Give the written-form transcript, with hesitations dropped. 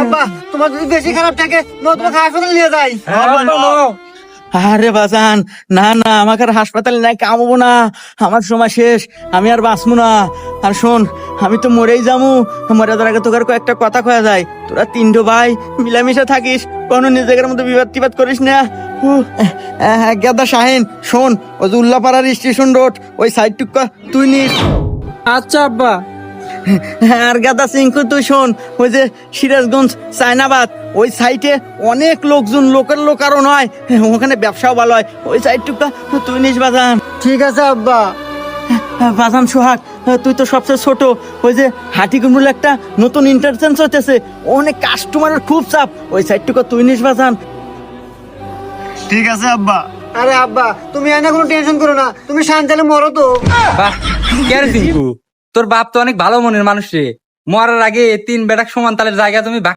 আব্বা তোমার যদি বেশি খারাপ থাকে তোমাকে হাসপাতালে নিয়ে যাই। আরে বাজান, না না, আমাকে আর হাসপাতালে নাই কামবো না, আমার সময় শেষ, আমি আর বাঁচবো না। আর শোন, আমি তো মরেই যামু, মরে যাওয়ার আগে তোকে আর কয়েকটা কথা কয়া যায়। তোরা তিনটো ভাই মিলামিশা থাকিস, কোনো নিজেদের মধ্যে বিবাদ টিবাদ করিস না। গেদা শাহিন, শোন, ওই যে উল্লাপাড়ার স্টেশন রোড ওই সাইড টুকা তুই নিস। আচ্ছা আব্বা। আর গাদা সিংকু তুই শোন, ওই যে সিরাজগঞ্জ চায়নাবাদ ওই সাইটে অনেক লোকজন, লোকের লোক আরো নয়, ওখানে ব্যবসাও ভালো হয়, ওই সাইডটুকটা তুই নিস বাজান। ঠিক আছে আব্বা। বাজান সোহাগ, তুই তো সবচেয়ে ছোট, ওই যে হাটিকুমরুল একটা নতুন ইন্টারচেঞ্জ হতেছে, অনেক কাস্টমারের খুব চাপ, ওই সাইডটুকু তুই নিস বাজান। ঠিক আছে আব্বা। আরে আব্বা তুমি এনে কোনো টেনশন করো না, তুমি শান্তালে মরো তো। বাহ, কে রে সিংকু, তোর বাপ তো অনেক ভালো মনের মানুষ রে। মরার আগে তিন বেটাক সমান তালের জায়গা তুমি